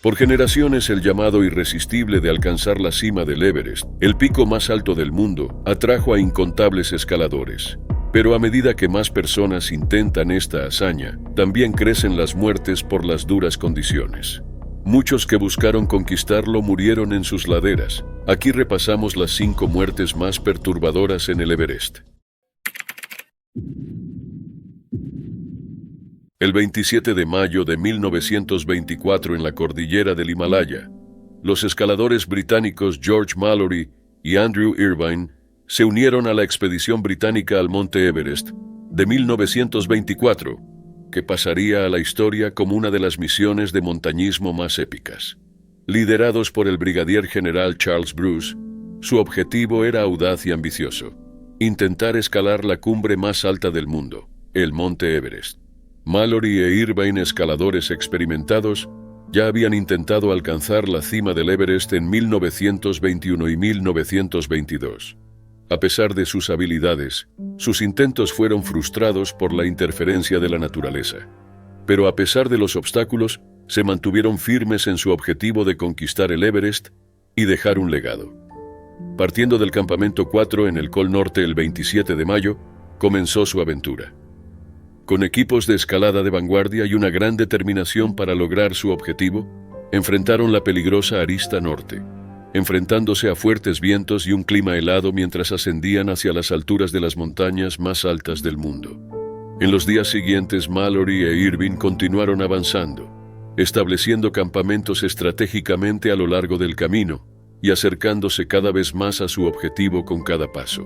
Por generaciones, el llamado irresistible de alcanzar la cima del Everest, el pico más alto del mundo, atrajo a incontables escaladores. Pero a medida que más personas intentan esta hazaña, también crecen las muertes por las duras condiciones. Muchos que buscaron conquistarlo murieron en sus laderas. Aquí repasamos las 5 muertes más perturbadoras en el Everest. El 27 de mayo de 1924, en la cordillera del Himalaya, los escaladores británicos George Mallory y Andrew Irvine se unieron a la expedición británica al Monte Everest de 1924, que pasaría a la historia como una de las misiones de montañismo más épicas. Liderados por el brigadier general Charles Bruce, su objetivo era audaz y ambicioso: intentar escalar la cumbre más alta del mundo, el Monte Everest. Mallory e Irvine, escaladores experimentados, ya habían intentado alcanzar la cima del Everest en 1921 y 1922. A pesar de sus habilidades, sus intentos fueron frustrados por la interferencia de la naturaleza. Pero a pesar de los obstáculos, se mantuvieron firmes en su objetivo de conquistar el Everest y dejar un legado. Partiendo del campamento 4 en el Col Norte el 27 de mayo, comenzó su aventura. Con equipos de escalada de vanguardia y una gran determinación para lograr su objetivo, enfrentaron la peligrosa arista norte, enfrentándose a fuertes vientos y un clima helado mientras ascendían hacia las alturas de las montañas más altas del mundo. En los días siguientes, Mallory e Irvine continuaron avanzando, estableciendo campamentos estratégicamente a lo largo del camino y acercándose cada vez más a su objetivo con cada paso.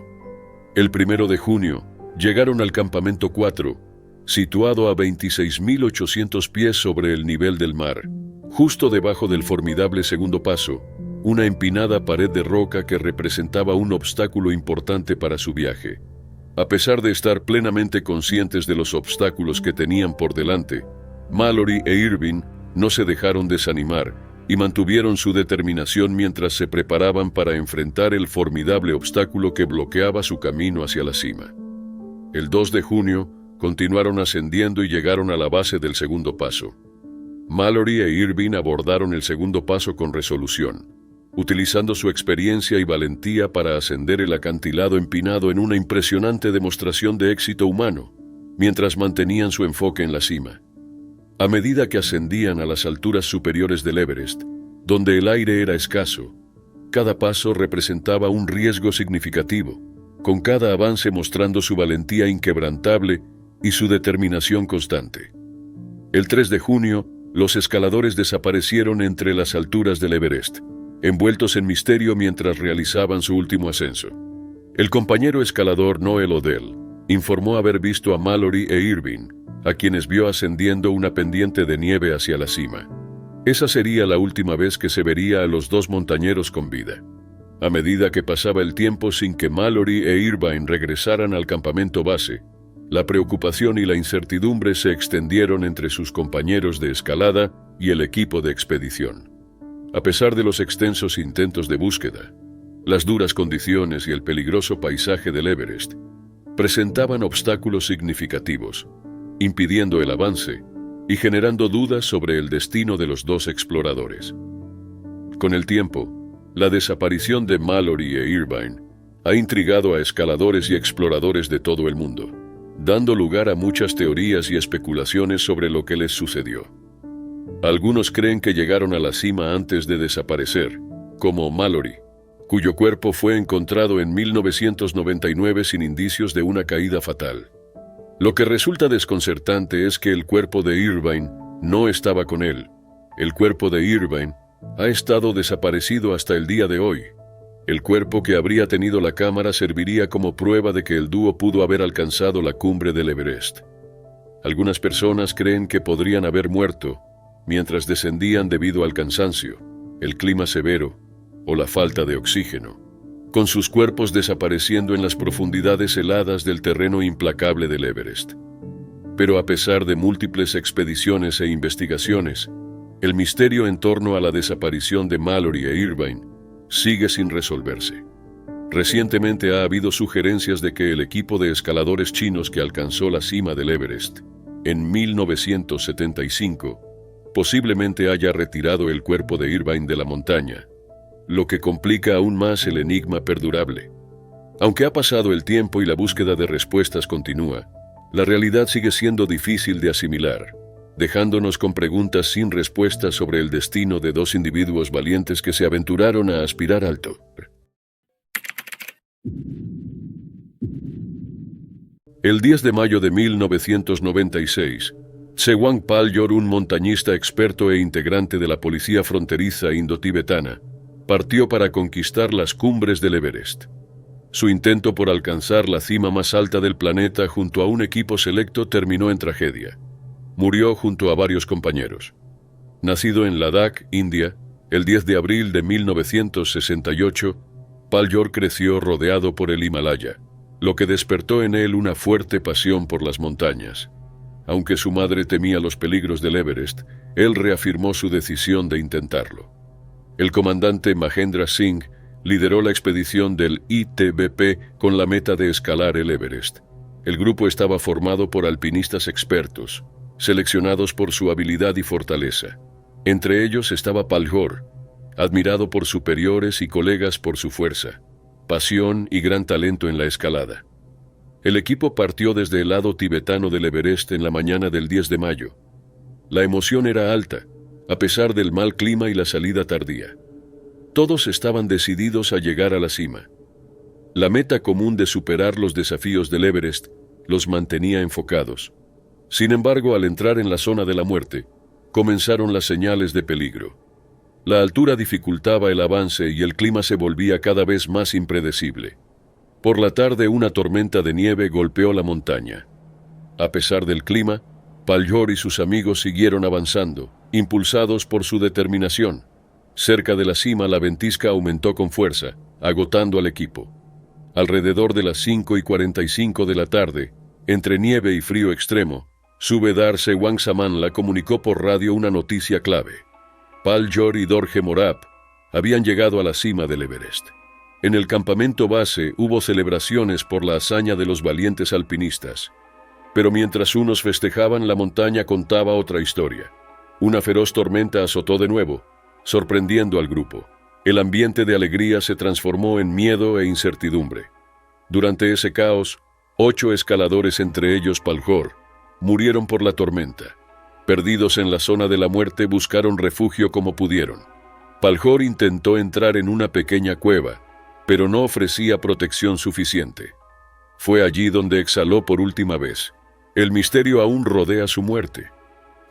El 1 de junio, llegaron al campamento 4, situado a 26.800 pies sobre el nivel del mar, justo debajo del formidable segundo paso, una empinada pared de roca que representaba un obstáculo importante para su viaje. A pesar de estar plenamente conscientes de los obstáculos que tenían por delante, Mallory e Irvine no se dejaron desanimar y mantuvieron su determinación mientras se preparaban para enfrentar el formidable obstáculo que bloqueaba su camino hacia la cima. El 2 de junio, continuaron ascendiendo y llegaron a la base del segundo paso. Mallory e Irvine abordaron el segundo paso con resolución, utilizando su experiencia y valentía para ascender el acantilado empinado en una impresionante demostración de éxito humano, mientras mantenían su enfoque en la cima. A medida que ascendían a las alturas superiores del Everest, donde el aire era escaso, cada paso representaba un riesgo significativo, con cada avance mostrando su valentía inquebrantable y su determinación constante. El 3 de junio, los escaladores desaparecieron entre las alturas del Everest, envueltos en misterio mientras realizaban su último ascenso. El compañero escalador Noel Odell informó haber visto a Mallory e Irvine, a quienes vio ascendiendo una pendiente de nieve hacia la cima. Esa sería la última vez que se vería a los dos montañeros con vida. A medida que pasaba el tiempo sin que Mallory e Irvine regresaran al campamento base, la preocupación y la incertidumbre se extendieron entre sus compañeros de escalada y el equipo de expedición. A pesar de los extensos intentos de búsqueda, las duras condiciones y el peligroso paisaje del Everest presentaban obstáculos significativos, impidiendo el avance y generando dudas sobre el destino de los dos exploradores. Con el tiempo, la desaparición de Mallory e Irvine ha intrigado a escaladores y exploradores de todo el mundo, dando lugar a muchas teorías y especulaciones sobre lo que les sucedió. Algunos creen que llegaron a la cima antes de desaparecer, como Mallory, cuyo cuerpo fue encontrado en 1999 sin indicios de una caída fatal. Lo que resulta desconcertante es que el cuerpo de Irvine no estaba con él. El cuerpo de Irvine ha estado desaparecido hasta el día de hoy. El cuerpo que habría tenido la cámara serviría como prueba de que el dúo pudo haber alcanzado la cumbre del Everest. Algunas personas creen que podrían haber muerto mientras descendían debido al cansancio, el clima severo o la falta de oxígeno, con sus cuerpos desapareciendo en las profundidades heladas del terreno implacable del Everest. Pero a pesar de múltiples expediciones e investigaciones, el misterio en torno a la desaparición de Mallory e Irvine sigue sin resolverse. Recientemente ha habido sugerencias de que el equipo de escaladores chinos que alcanzó la cima del Everest en 1975 Posiblemente haya retirado el cuerpo de Irvine de la montaña, lo que complica aún más el enigma perdurable. Aunque ha pasado el tiempo y la búsqueda de respuestas continúa, la realidad sigue siendo difícil de asimilar, dejándonos con preguntas sin respuesta sobre el destino de dos individuos valientes que se aventuraron a aspirar alto. El 10 de mayo de 1996, Tsewang Paljor, un montañista experto e integrante de la policía fronteriza indotibetana, partió para conquistar las cumbres del Everest. Su intento por alcanzar la cima más alta del planeta junto a un equipo selecto terminó en tragedia. Murió junto a varios compañeros. Nacido en Ladakh, India, el 10 de abril de 1968, Paljor creció rodeado por el Himalaya, lo que despertó en él una fuerte pasión por las montañas. Aunque su madre temía los peligros del Everest, él reafirmó su decisión de intentarlo. El comandante Mahendra Singh lideró la expedición del ITBP con la meta de escalar el Everest. El grupo estaba formado por alpinistas expertos, seleccionados por su habilidad y fortaleza. Entre ellos estaba Paljor, admirado por superiores y colegas por su fuerza, pasión y gran talento en la escalada. El equipo partió desde el lado tibetano del Everest en la mañana del 10 de mayo. La emoción era alta, a pesar del mal clima y la salida tardía. Todos estaban decididos a llegar a la cima. La meta común de superar los desafíos del Everest los mantenía enfocados. Sin embargo, al entrar en la zona de la muerte, comenzaron las señales de peligro. La altura dificultaba el avance y el clima se volvía cada vez más impredecible. Por la tarde, una tormenta de nieve golpeó la montaña. A pesar del clima, Paljor y sus amigos siguieron avanzando, impulsados por su determinación. Cerca de la cima, la ventisca aumentó con fuerza, agotando al equipo. Alrededor de las 5:45 de la tarde, entre nieve y frío extremo, Subedar Tsewang Samandla comunicó por radio una noticia clave. Paljor y Dorje Morab habían llegado a la cima del Everest. En el campamento base hubo celebraciones por la hazaña de los valientes alpinistas. Pero mientras unos festejaban, la montaña contaba otra historia. Una feroz tormenta azotó de nuevo, sorprendiendo al grupo. El ambiente de alegría se transformó en miedo e incertidumbre. Durante ese caos, 8 escaladores, entre ellos Paljor, murieron por la tormenta. Perdidos en la zona de la muerte, buscaron refugio como pudieron. Paljor intentó entrar en una pequeña cueva, pero no ofrecía protección suficiente. Fue allí donde exhaló por última vez. El misterio aún rodea su muerte.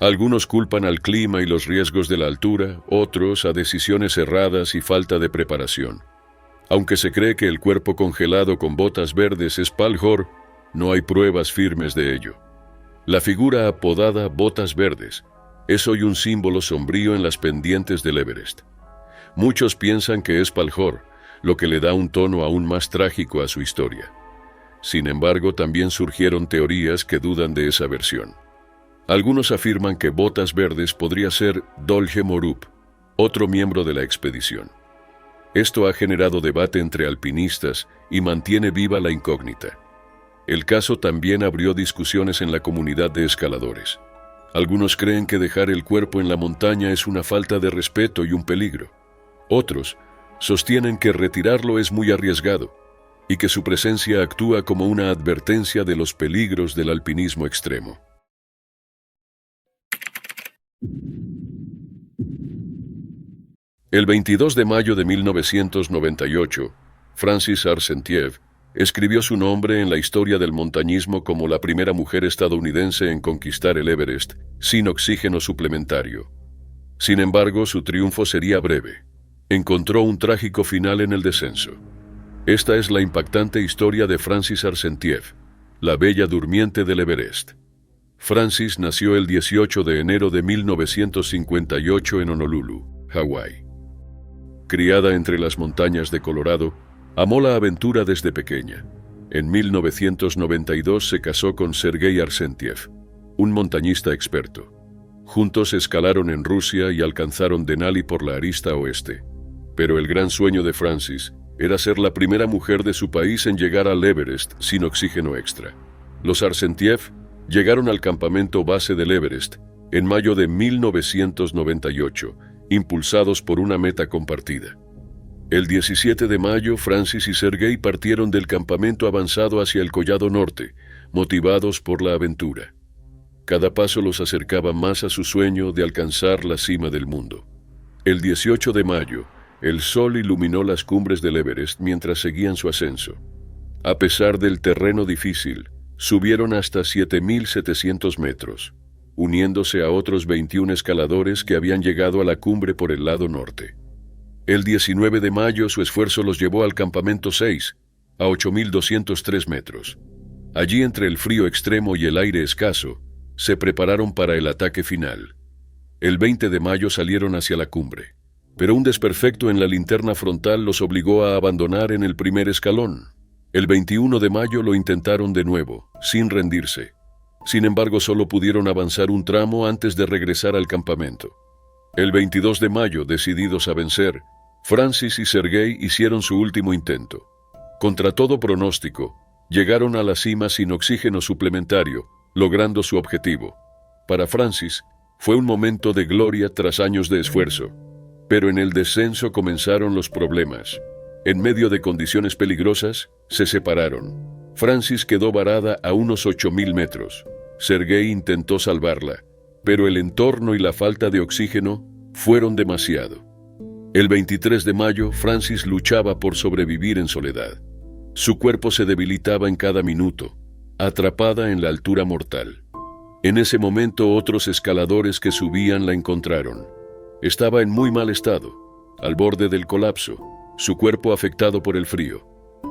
Algunos culpan al clima y los riesgos de la altura, otros a decisiones erradas y falta de preparación. Aunque se cree que el cuerpo congelado con botas verdes es Paljor, no hay pruebas firmes de ello. La figura apodada Botas Verdes es hoy un símbolo sombrío en las pendientes del Everest. Muchos piensan que es Paljor, lo que le da un tono aún más trágico a su historia. Sin embargo, también surgieron teorías que dudan de esa versión. Algunos afirman que Botas Verdes podría ser Dorje Morab, otro miembro de la expedición. Esto ha generado debate entre alpinistas y mantiene viva la incógnita. El caso también abrió discusiones en la comunidad de escaladores. Algunos creen que dejar el cuerpo en la montaña es una falta de respeto y un peligro. Otros sostienen que retirarlo es muy arriesgado y que su presencia actúa como una advertencia de los peligros del alpinismo extremo. El 22 de mayo de 1998, Francis Arsentiev escribió su nombre en la historia del montañismo como la primera mujer estadounidense en conquistar el Everest sin oxígeno suplementario. Sin embargo, su triunfo sería breve. Encontró un trágico final en el descenso. Esta es la impactante historia de Francis Arsentiev, la bella durmiente del Everest. Francis nació el 18 de enero de 1958 en Honolulu, Hawái. Criada entre las montañas de Colorado, amó la aventura desde pequeña. En 1992 se casó con Sergei Arsentiev, un montañista experto. Juntos escalaron en Rusia y alcanzaron Denali por la arista oeste. Pero el gran sueño de Francis era ser la primera mujer de su país en llegar al Everest sin oxígeno extra. Los Arsentiev llegaron al campamento base del Everest en mayo de 1998, impulsados por una meta compartida. El 17 de mayo, Francis y Sergei partieron del campamento avanzado hacia el Collado Norte, motivados por la aventura. Cada paso los acercaba más a su sueño de alcanzar la cima del mundo. El 18 de mayo, el sol iluminó las cumbres del Everest mientras seguían su ascenso. A pesar del terreno difícil, subieron hasta 7.700 metros, uniéndose a otros 21 escaladores que habían llegado a la cumbre por el lado norte. El 19 de mayo su esfuerzo los llevó al campamento 6, a 8.203 metros. Allí, entre el frío extremo y el aire escaso, se prepararon para el ataque final. El 20 de mayo salieron hacia la cumbre, pero un desperfecto en la linterna frontal los obligó a abandonar en el primer escalón. El 21 de mayo lo intentaron de nuevo, sin rendirse. Sin embargo, solo pudieron avanzar un tramo antes de regresar al campamento. El 22 de mayo, decididos a vencer, Francis y Sergei hicieron su último intento. Contra todo pronóstico, llegaron a la cima sin oxígeno suplementario, logrando su objetivo. Para Francis, fue un momento de gloria tras años de esfuerzo. Pero en el descenso comenzaron los problemas. En medio de condiciones peligrosas, se separaron. Francis quedó varada a unos 8.000 metros. Sergei intentó salvarla, pero el entorno y la falta de oxígeno fueron demasiado. El 23 de mayo, Francis luchaba por sobrevivir en soledad. Su cuerpo se debilitaba en cada minuto, atrapada en la altura mortal. En ese momento, otros escaladores que subían la encontraron. Estaba en muy mal estado, al borde del colapso, su cuerpo afectado por el frío.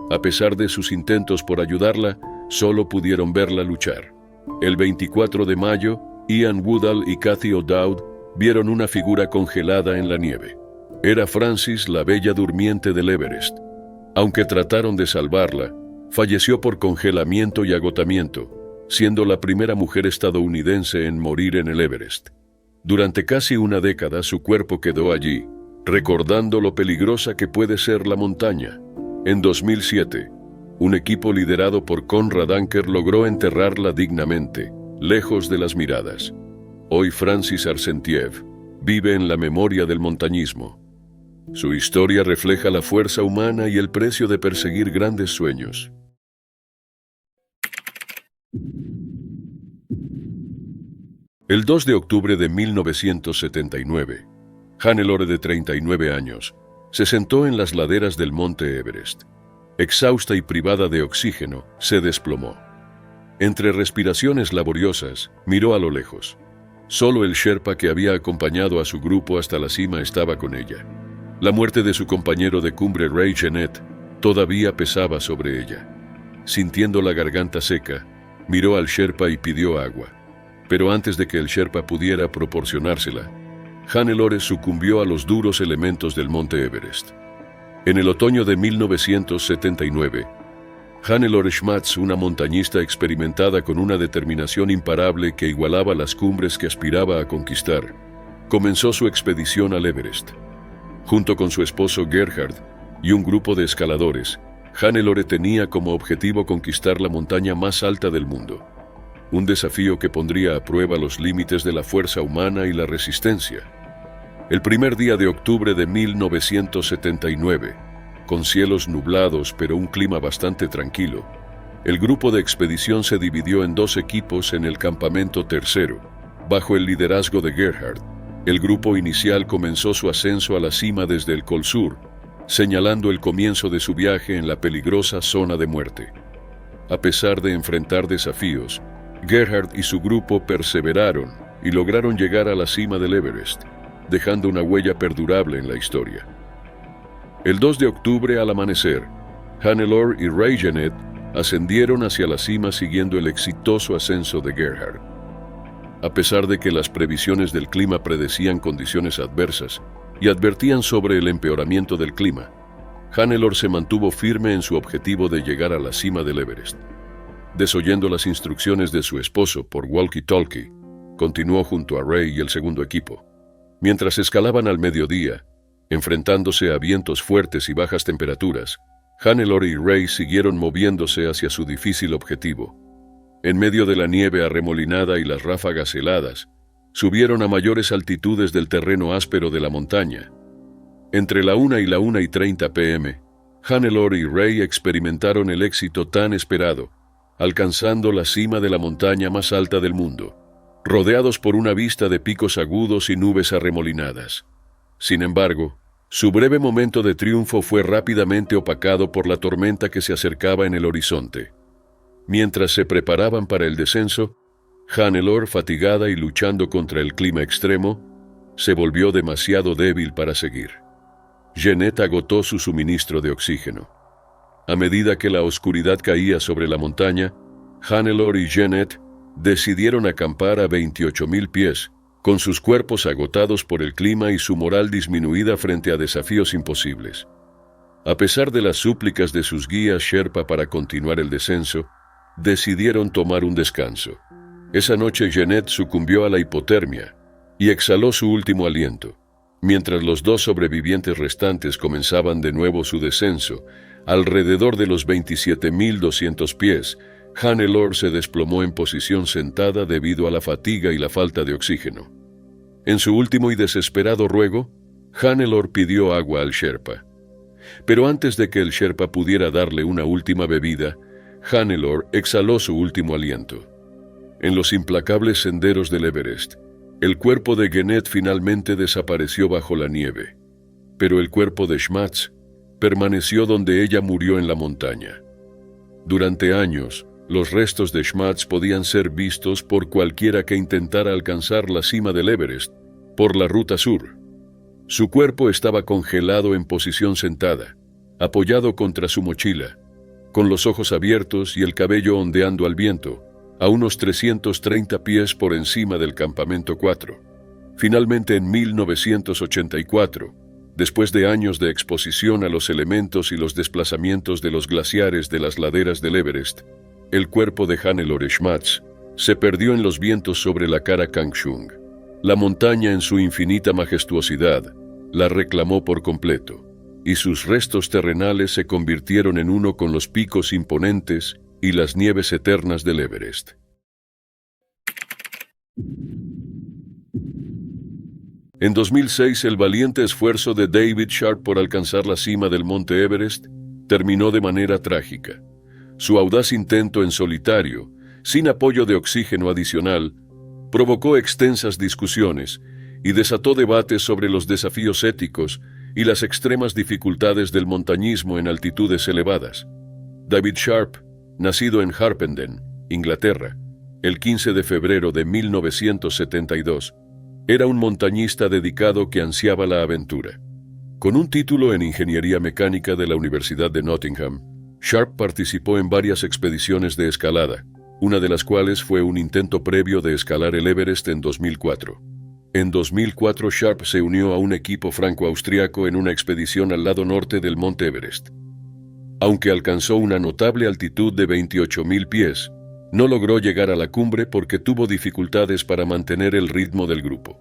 A pesar de sus intentos por ayudarla, solo pudieron verla luchar. El 24 de mayo, Ian Woodall y Cathy O'Dowd vieron una figura congelada en la nieve. Era Francis, la bella durmiente del Everest. Aunque trataron de salvarla, falleció por congelamiento y agotamiento, siendo la primera mujer estadounidense en morir en el Everest. Durante casi una década su cuerpo quedó allí, recordando lo peligrosa que puede ser la montaña. En 2007, un equipo liderado por Conrad Anker logró enterrarla dignamente, lejos de las miradas. Hoy Francis Arsentiev vive en la memoria del montañismo. Su historia refleja la fuerza humana y el precio de perseguir grandes sueños. El 2 de octubre de 1979, Hannelore, de 39 años, se sentó en las laderas del monte Everest. Exhausta y privada de oxígeno, se desplomó. Entre respiraciones laboriosas, miró a lo lejos. Solo el Sherpa que había acompañado a su grupo hasta la cima estaba con ella. La muerte de su compañero de cumbre, Ray Jeanette, todavía pesaba sobre ella. Sintiendo la garganta seca, miró al Sherpa y pidió agua. Pero antes de que el Sherpa pudiera proporcionársela, Hannelore sucumbió a los duros elementos del monte Everest. En el otoño de 1979, Hannelore Schmatz, una montañista experimentada con una determinación imparable que igualaba las cumbres que aspiraba a conquistar, comenzó su expedición al Everest. Junto con su esposo Gerhard y un grupo de escaladores, Hannelore tenía como objetivo conquistar la montaña más alta del mundo. Un desafío que pondría a prueba los límites de la fuerza humana y la resistencia. El primer día de octubre de 1979, con cielos nublados pero un clima bastante tranquilo, el grupo de expedición se dividió en dos equipos en el campamento tercero, bajo el liderazgo de Gerhard. El grupo inicial comenzó su ascenso a la cima desde el Col Sur, señalando el comienzo de su viaje en la peligrosa zona de muerte. A pesar de enfrentar desafíos, Gerhard y su grupo perseveraron y lograron llegar a la cima del Everest, dejando una huella perdurable en la historia. El 2 de octubre al amanecer, Hannelore y Ray Jeanette ascendieron hacia la cima siguiendo el exitoso ascenso de Gerhard. A pesar de que las previsiones del clima predecían condiciones adversas y advertían sobre el empeoramiento del clima, Hannelore se mantuvo firme en su objetivo de llegar a la cima del Everest. Desoyendo las instrucciones de su esposo por walkie-talkie, continuó junto a Ray y el segundo equipo. Mientras escalaban al mediodía, enfrentándose a vientos fuertes y bajas temperaturas, Hannelore y Ray siguieron moviéndose hacia su difícil objetivo. En medio de la nieve arremolinada y las ráfagas heladas, Subieron a mayores altitudes del terreno áspero de la montaña. Entre la 1 y la 1:30 p.m., Hannelore y Ray experimentaron el éxito tan esperado, alcanzando la cima de la montaña más alta del mundo, rodeados por una vista de picos agudos y nubes arremolinadas. Sin embargo, su breve momento de triunfo fue rápidamente opacado por la tormenta que se acercaba en el horizonte. Mientras se preparaban para el descenso, Hannelore, fatigada y luchando contra el clima extremo, se volvió demasiado débil para seguir. Jeanette agotó su suministro de oxígeno. A medida que la oscuridad caía sobre la montaña, Hannelore y Jeanette decidieron acampar a 28,000 pies, con sus cuerpos agotados por el clima y su moral disminuida frente a desafíos imposibles. A pesar de las súplicas de sus guías Sherpa para continuar el descenso, decidieron tomar un descanso. Esa noche Jeanette sucumbió a la hipotermia y exhaló su último aliento. Mientras los dos sobrevivientes restantes comenzaban de nuevo su descenso, alrededor de los 27,200 pies, Hannelore se desplomó en posición sentada debido a la fatiga y la falta de oxígeno. En su último y desesperado ruego, Hannelore pidió agua al Sherpa. Pero antes de que el Sherpa pudiera darle una última bebida, Hannelore exhaló su último aliento. En los implacables senderos del Everest, el cuerpo de Jeanette finalmente desapareció bajo la nieve, pero el cuerpo de Smuts permaneció donde ella murió en la montaña. Durante años, los restos de Smuts podían ser vistos por cualquiera que intentara alcanzar la cima del Everest por la ruta sur. Su cuerpo estaba congelado en posición sentada, apoyado contra su mochila, con los ojos abiertos y el cabello ondeando al viento, a unos 330 pies por encima del campamento 4. Finalmente, en 1984, después de años de exposición a los elementos y los desplazamientos de los glaciares de las laderas del Everest, el cuerpo de Hannelore Smuts se perdió en los vientos sobre la cara Kangshung. La montaña, en su infinita majestuosidad, la reclamó por completo, y sus restos terrenales se convirtieron en uno con los picos imponentes y las nieves eternas del Everest. En 2006, el valiente esfuerzo de David Sharp por alcanzar la cima del monte Everest terminó de manera trágica. Su audaz intento en solitario, sin apoyo de oxígeno adicional, provocó extensas discusiones y desató debates sobre los desafíos éticos y las extremas dificultades del montañismo en altitudes elevadas. David Sharp, nacido en Harpenden, Inglaterra, el 15 de febrero de 1972, era un montañista dedicado que ansiaba la aventura. Con un título en Ingeniería Mecánica de la Universidad de Nottingham, Sharp participó en varias expediciones de escalada, una de las cuales fue un intento previo de escalar el Everest en 2004. En 2004, Sharp se unió a un equipo franco-austriaco en una expedición al lado norte del monte Everest. Aunque alcanzó una notable altitud de 28,000 pies, no logró llegar a la cumbre porque tuvo dificultades para mantener el ritmo del grupo.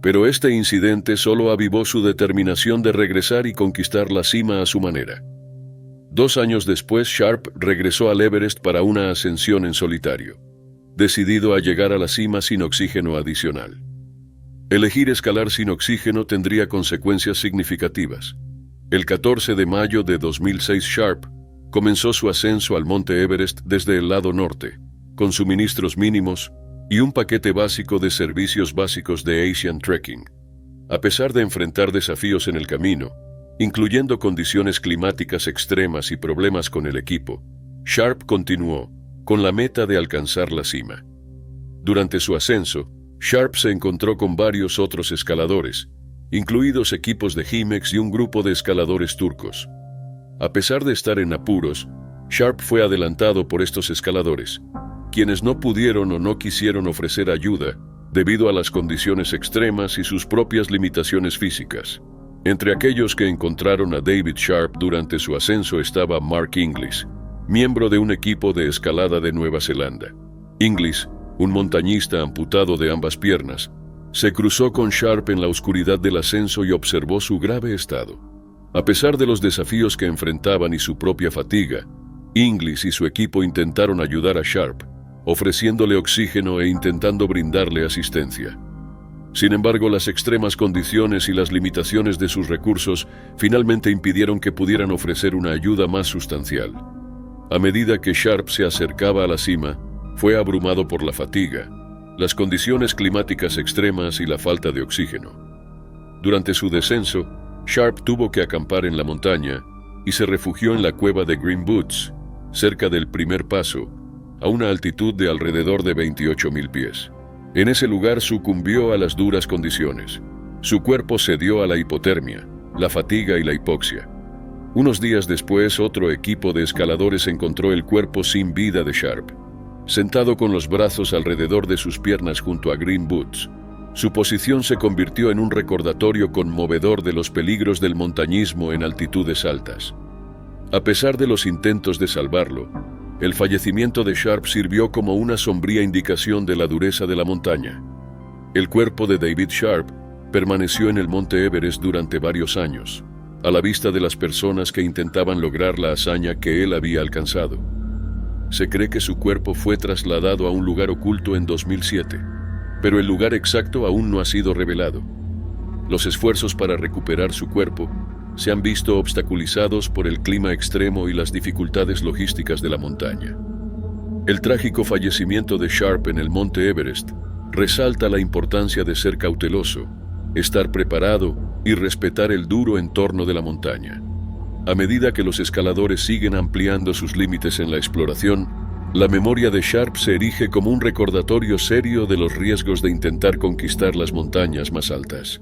Pero este incidente solo avivó su determinación de regresar y conquistar la cima a su manera. 2 años después, Sharp regresó al Everest para una ascensión en solitario, decidido a llegar a la cima sin oxígeno adicional. Elegir escalar sin oxígeno tendría consecuencias significativas. El 14 de mayo de 2006, Sharp comenzó su ascenso al monte Everest desde el lado norte, con suministros mínimos y un paquete básico de servicios básicos de Asian Trekking. A pesar de enfrentar desafíos en el camino, incluyendo condiciones climáticas extremas y problemas con el equipo, Sharp continuó con la meta de alcanzar la cima. Durante su ascenso, Sharp se encontró con varios otros escaladores, incluidos equipos de Himex y un grupo de escaladores turcos. A pesar de estar en apuros, Sharp fue adelantado por estos escaladores, quienes no pudieron o no quisieron ofrecer ayuda debido a las condiciones extremas y sus propias limitaciones físicas. Entre aquellos que encontraron a David Sharp durante su ascenso estaba Mark Inglis, miembro de un equipo de escalada de Nueva Zelanda. Inglis, un montañista amputado de ambas piernas, se cruzó con Sharp en la oscuridad del ascenso y observó su grave estado. A pesar de los desafíos que enfrentaban y su propia fatiga, Inglis y su equipo intentaron ayudar a Sharp, ofreciéndole oxígeno e intentando brindarle asistencia. Sin embargo, las extremas condiciones y las limitaciones de sus recursos finalmente impidieron que pudieran ofrecer una ayuda más sustancial. A medida que Sharp se acercaba a la cima, fue abrumado por la fatiga, las condiciones climáticas extremas y la falta de oxígeno. Durante su descenso, Sharp tuvo que acampar en la montaña y se refugió en la cueva de Green Boots, cerca del primer paso, a una altitud de alrededor de 28.000 pies. En ese lugar sucumbió a las duras condiciones. Su cuerpo cedió a la hipotermia, la fatiga y la hipoxia. Unos días después, otro equipo de escaladores encontró el cuerpo sin vida de Sharp, sentado con los brazos alrededor de sus piernas junto a Green Boots. Su posición se convirtió en un recordatorio conmovedor de los peligros del montañismo en altitudes altas. A pesar de los intentos de salvarlo, el fallecimiento de Sharp sirvió como una sombría indicación de la dureza de la montaña. El cuerpo de David Sharp permaneció en el monte Everest durante varios años, a la vista de las personas que intentaban lograr la hazaña que él había alcanzado. Se cree que su cuerpo fue trasladado a un lugar oculto en 2007, pero el lugar exacto aún no ha sido revelado. Los esfuerzos para recuperar su cuerpo se han visto obstaculizados por el clima extremo y las dificultades logísticas de la montaña. El trágico fallecimiento de Sharp en el monte Everest resalta la importancia de ser cauteloso, estar preparado y respetar el duro entorno de la montaña. A medida que los escaladores siguen ampliando sus límites en la exploración, la memoria de Sharp se erige como un recordatorio serio de los riesgos de intentar conquistar las montañas más altas.